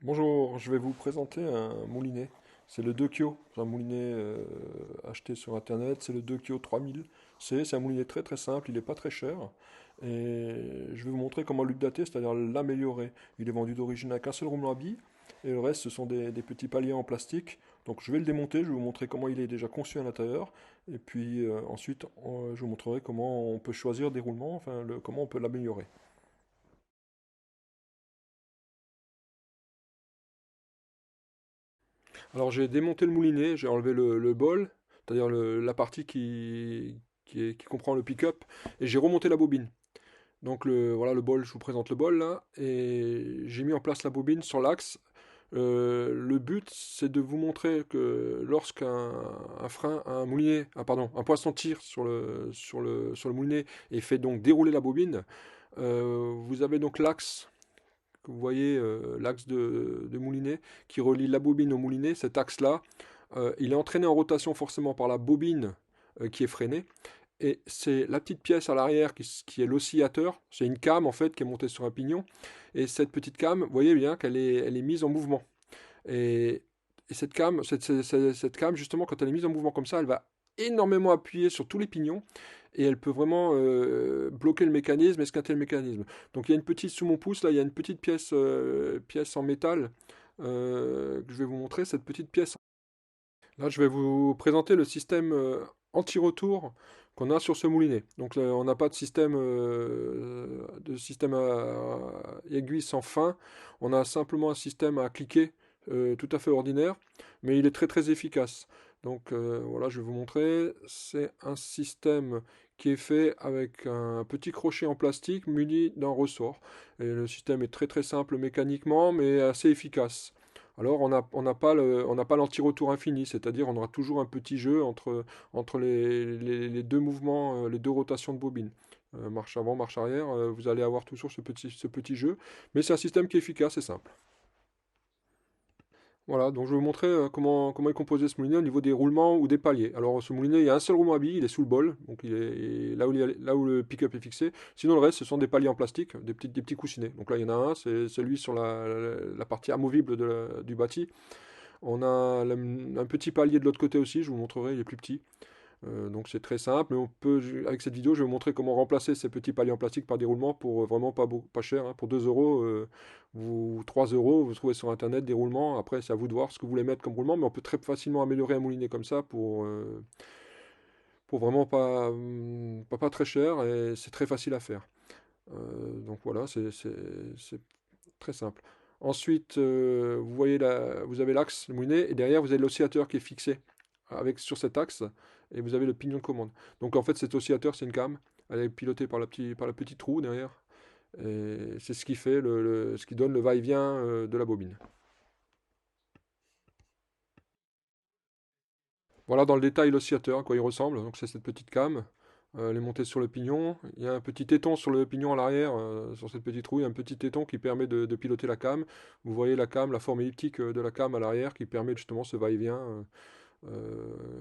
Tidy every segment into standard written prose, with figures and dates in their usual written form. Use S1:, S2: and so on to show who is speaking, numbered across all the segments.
S1: Bonjour, je vais vous présenter un moulinet. C'est le Dokyo, c'est un moulinet acheté sur internet, c'est le Dokyo 3000. C'est un moulinet très très simple, il n'est pas très cher. Et je vais vous montrer comment l'updater, c'est-à-dire l'améliorer. Il est vendu d'origine avec un seul roulement à billes, et le reste ce sont des petits paliers en plastique. Donc je vais le démonter, je vais vous montrer comment il est déjà conçu à l'intérieur, et puis ensuite je vous montrerai comment on peut choisir des roulements, enfin comment on peut l'améliorer. Alors j'ai démonté le moulinet, j'ai enlevé le bol, c'est-à-dire la partie qui comprend le pick-up, et j'ai remonté la bobine. Donc voilà le bol, je vous présente le bol là, et j'ai mis en place la bobine sur l'axe. Le but c'est de vous montrer que lorsqu'un un frein, un moulinet, pardon, un poisson tire sur le moulinet et fait donc dérouler la bobine, vous avez donc l'axe que vous voyez, l'axe de moulinet qui relie la bobine au moulinet, cet axe-là, il est entraîné en rotation forcément par la bobine qui est freinée. Et c'est la petite pièce à l'arrière qui est l'oscillateur. C'est une came en fait qui est montée sur un pignon. Et cette petite came, vous voyez bien qu'elle est mise en mouvement. Et, et cette came, justement, quand elle est mise en mouvement comme ça, elle va énormément appuyer sur tous les pignons et elle peut vraiment bloquer le mécanisme, esquinter le mécanisme. Donc il y a une petite, sous mon pouce, là, il y a une petite pièce en métal que je vais vous montrer, cette petite pièce. Là, je vais vous présenter le système anti-retour qu'on a sur ce moulinet. Donc là, on n'a pas de système à aiguille sans fin. On a simplement un système à cliquer tout à fait ordinaire, mais il est très très efficace. Donc voilà, je vais vous montrer. C'est un système qui est fait avec un petit crochet en plastique muni d'un ressort. Et le système est très très simple mécaniquement, mais assez efficace. Alors on n'a pas l'anti-retour infini, c'est-à-dire on aura toujours un petit jeu entre les deux mouvements, les deux rotations de bobine. Marche avant, marche arrière, vous allez avoir toujours ce petit jeu, mais c'est un système qui est efficace et simple. Voilà, donc je vais vous montrer comment est composé ce moulinet au niveau des roulements ou des paliers. Alors ce moulinet, il y a un seul roulement à billes, il est sous le bol, donc il est là où le pick-up est fixé. Sinon le reste, ce sont des paliers en plastique, des petits coussinets. Donc là, il y en a un, c'est celui sur la partie amovible du bâti. On a un petit palier de l'autre côté aussi, je vous montrerai, il est plus petit. Donc c'est très simple, mais avec cette vidéo, je vais vous montrer comment remplacer ces petits paliers en plastique par des roulements pour vraiment pas cher, hein. Pour 2 euros, 3 euros, vous trouvez sur internet des roulements. Après, c'est à vous de voir ce que vous voulez mettre comme roulement, mais on peut très facilement améliorer un moulinet comme ça pour vraiment pas très cher et c'est très facile à faire. Donc voilà, c'est très simple. Ensuite, vous avez l'axe, le moulinet, et derrière, vous avez l'oscillateur qui est fixé sur cet axe, et vous avez le pignon de commande. Donc en fait, cet oscillateur, c'est une came. Elle est pilotée par la petite roue derrière. Et c'est ce qui fait ce qui donne le va-et-vient de la bobine. Voilà dans le détail l'oscillateur, à quoi il ressemble. Donc c'est cette petite came. Elle est montée sur le pignon. Il y a un petit téton sur le pignon à l'arrière, sur cette petite roue. Il y a un petit téton qui permet de piloter la came. Vous voyez la came, la forme elliptique de la came à l'arrière qui permet justement ce va-et-vient.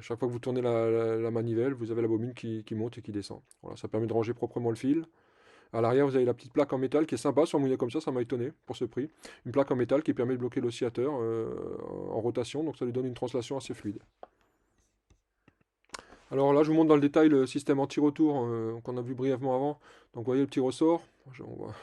S1: Chaque fois que vous tournez la manivelle, vous avez la bobine qui monte et qui descend. Voilà, ça permet de ranger proprement le fil. À l'arrière, vous avez la petite plaque en métal qui est sympa sur un moulinet comme ça m'a étonné pour ce prix. Une plaque en métal qui permet de bloquer l'oscillateur en rotation, donc ça lui donne une translation assez fluide. Alors là, je vous montre dans le détail le système anti-retour qu'on a vu brièvement avant. Donc vous voyez le petit ressort,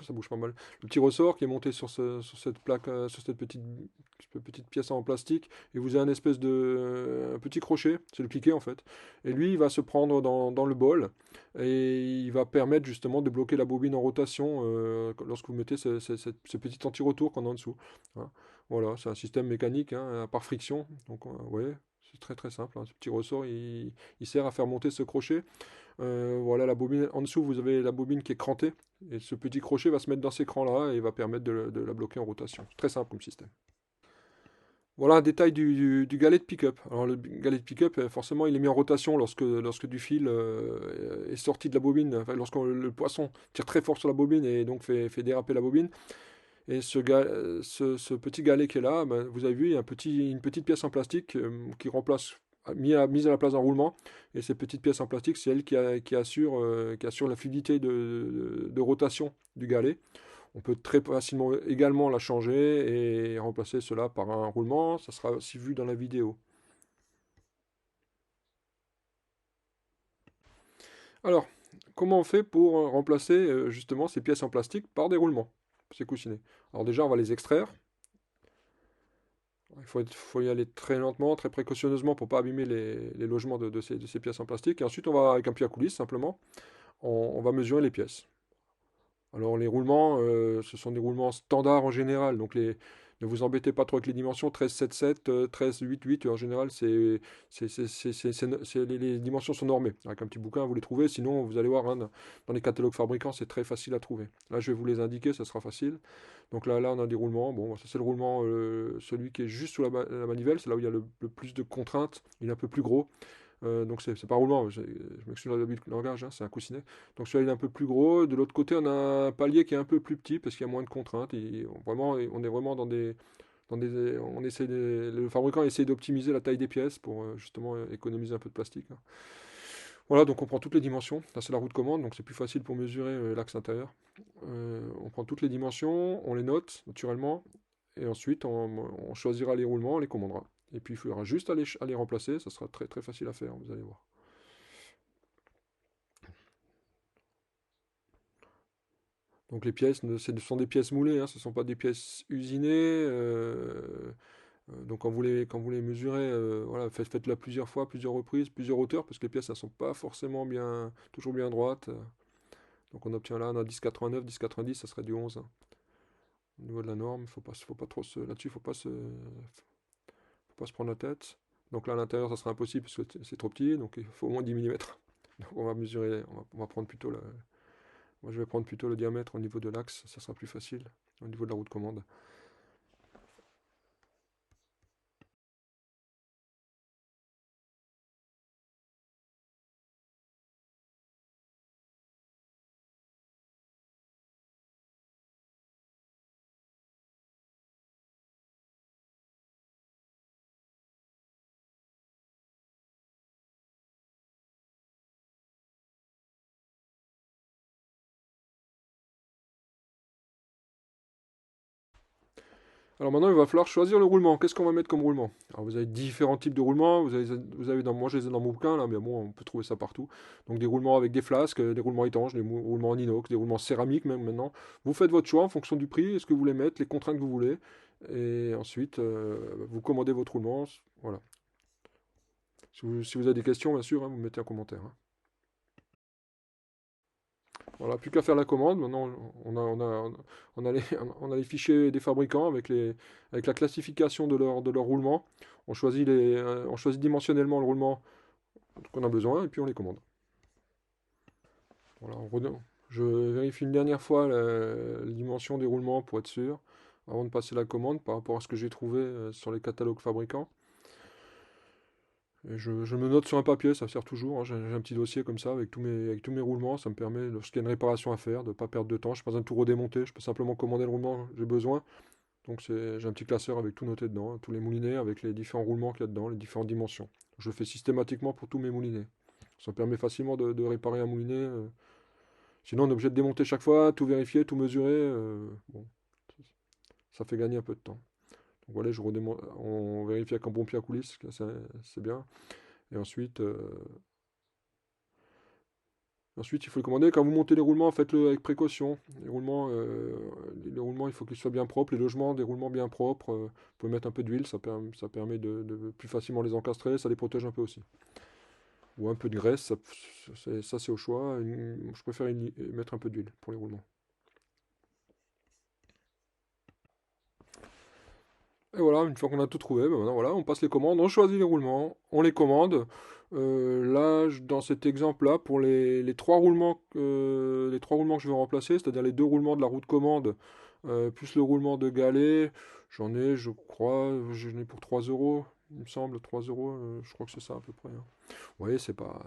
S1: ça bouge pas mal. Le petit ressort qui est monté sur cette plaque, sur cette petite pièce en plastique. Et vous avez un espèce de un petit crochet, c'est le cliquet en fait. Et lui, il va se prendre dans le bol et il va permettre justement de bloquer la bobine en rotation lorsque vous mettez ce petit anti-retour qu'on a en dessous. Hein. Voilà, c'est un système mécanique hein, par friction. Donc vous voyez, c'est très très simple. Hein. Ce petit ressort, il sert à faire monter ce crochet. Voilà la bobine. En dessous, vous avez la bobine qui est crantée. Et ce petit crochet va se mettre dans ces crans-là et va permettre de la bloquer en rotation. Très simple comme système. Voilà un détail du galet de pick-up. Alors le galet de pick-up, forcément, il est mis en rotation lorsque du fil est sorti de la bobine. Enfin, lorsque le poisson tire très fort sur la bobine et donc fait déraper la bobine. Et ce petit galet qui est là, ben, vous avez vu, il y a une petite pièce en plastique qui remplace, mise à la place d'un roulement. Et ces petites pièces en plastique, c'est elle qui assure la fluidité de rotation du galet. On peut très facilement également la changer et remplacer cela par un roulement. Ça sera aussi vu dans la vidéo. Alors, comment on fait pour remplacer justement ces pièces en plastique par des roulements, ces coussinets? Alors déjà, on va les extraire. Faut y aller très lentement, très précautionneusement pour pas abîmer les logements de ces pièces en plastique. Et ensuite, on va, avec un pied à coulisse, simplement, on va mesurer les pièces. Alors les roulements, ce sont des roulements standards en général, donc ne vous embêtez pas trop avec les dimensions 13,77, 13,88, en général, les dimensions sont normées. Avec un petit bouquin, vous les trouvez, sinon vous allez voir, hein, dans les catalogues fabricants, c'est très facile à trouver. Là, je vais vous les indiquer, ça sera facile. Donc là, on a des roulements, bon, ça c'est le roulement, celui qui est juste sous la manivelle, c'est là où il y a le plus de contraintes, il est un peu plus gros. Donc c'est pas roulement, je m'excuse de l'abus de langage, hein, c'est un coussinet. Donc celui-là il est un peu plus gros. De l'autre côté, on a un palier qui est un peu plus petit parce qu'il y a moins de contraintes. On est vraiment le fabricant essaie d'optimiser la taille des pièces pour justement économiser un peu de plastique, hein. Voilà, donc on prend toutes les dimensions. Là c'est la roue de commande, donc c'est plus facile pour mesurer l'axe intérieur. On prend toutes les dimensions, on les note naturellement, et ensuite on choisira les roulements, on les commandera. Et puis il faudra juste à les remplacer, ça sera très très facile à faire, vous allez voir. Donc les pièces, ce sont des pièces moulées, hein, ce ne sont pas des pièces usinées. Donc quand vous les mesurez, voilà, faites-le plusieurs fois, plusieurs reprises, plusieurs hauteurs, parce que les pièces ne sont pas forcément toujours bien droites. Donc on obtient là, on a 10,89, 10,90, ça serait du 11, hein. Au niveau de la norme, faut pas trop là-dessus, faut pas se prendre la tête. Donc là à l'intérieur, ça sera impossible parce que c'est trop petit, donc il faut au moins 10 millimètres. Donc on va mesurer, on va prendre plutôt moi je vais prendre plutôt le diamètre au niveau de l'axe, ça sera plus facile, au niveau de la roue de commande. Alors maintenant, il va falloir choisir le roulement. Qu'est-ce qu'on va mettre comme roulement? Alors vous avez différents types de roulements. Vous avez moi je les ai dans mon bouquin là, mais bon, on peut trouver ça partout. Donc des roulements avec des flasques, des roulements étanches, roulements en inox, des roulements céramiques même maintenant. Vous faites votre choix en fonction du prix, est-ce que vous voulez mettre, les contraintes que vous voulez. Et ensuite, vous commandez votre roulement. Voilà. Si vous avez des questions, bien sûr, hein, vous mettez un commentaire, hein. Voilà, plus qu'à faire la commande. Maintenant, on a les, on a les fichiers des fabricants avec la classification de leur roulement. On choisit dimensionnellement le roulement qu'on a besoin et puis on les commande. Voilà, je vérifie une dernière fois la dimension des roulements pour être sûr avant de passer la commande par rapport à ce que j'ai trouvé sur les catalogues fabricants. Et je me note sur un papier, ça sert toujours, hein. J'ai un petit dossier comme ça avec tous mes roulements. Ça me permet, lorsqu'il y a une réparation à faire, de ne pas perdre de temps. Je n'ai pas besoin de tout redémonter. Je peux simplement commander le roulement que j'ai besoin. Donc j'ai un petit classeur avec tout noté dedans, hein, tous les moulinets avec les différents roulements qu'il y a dedans, les différentes dimensions. Je le fais systématiquement pour tous mes moulinets. Ça me permet facilement de réparer un moulinet. Sinon, on est obligé de démonter chaque fois, tout vérifier, tout mesurer. Bon, ça fait gagner un peu de temps. Donc voilà, on vérifie avec un bon pied à coulisse, c'est bien. Et ensuite, il faut le commander. Quand vous montez les roulements, faites-le avec précaution. Les roulements, il faut qu'ils soient bien propres. Les logements, des roulements bien propres. Vous pouvez mettre un peu d'huile, ça permet de plus facilement les encastrer. Ça les protège un peu aussi. Ou un peu de graisse, ça c'est au choix. Je préfère mettre un peu d'huile pour les roulements. Et voilà, une fois qu'on a tout trouvé, ben maintenant voilà, on passe les commandes, on choisit les roulements, on les commande. Là, dans cet exemple-là, pour les trois roulements que je vais remplacer, c'est-à-dire les deux roulements de la roue de commande, plus le roulement de galet, je crois, j'en ai pour 3 euros, il me semble, 3 euros, je crois que c'est ça à peu près, hein. Vous voyez, c'est pas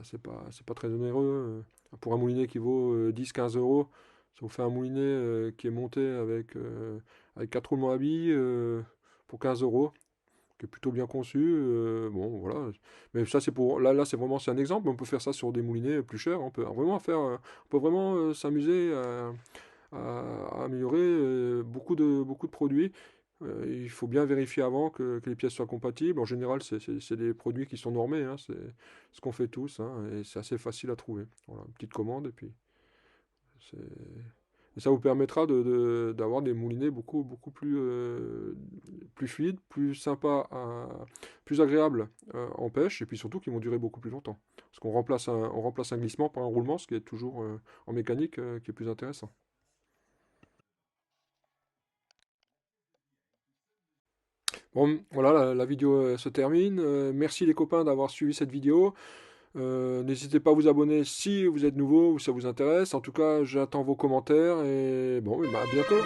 S1: très onéreux. Pour un moulinet qui vaut 10-15 euros, ça vous fait un moulinet qui est monté avec 4 roulements à billes pour 15 euros, qui est plutôt bien conçu. Bon, voilà. Mais ça, là, c'est un exemple. On peut faire ça sur des moulinets plus chers. On peut vraiment s'amuser à améliorer beaucoup de produits. Il faut bien vérifier avant que les pièces soient compatibles. En général, c'est des produits qui sont normés, hein, c'est ce qu'on fait tous, hein, et c'est assez facile à trouver. Voilà, une petite commande et puis c'est... Et ça vous permettra d'avoir des moulinets beaucoup plus fluides, plus sympas, plus agréables en pêche, et puis surtout qui vont durer beaucoup plus longtemps. Parce on remplace un glissement par un roulement, ce qui est toujours en mécanique qui est plus intéressant. Bon, voilà, la vidéo se termine. Merci les copains d'avoir suivi cette vidéo. N'hésitez pas à vous abonner si vous êtes nouveau ou ça vous intéresse. En tout cas, j'attends vos commentaires et bon, bah, à bientôt.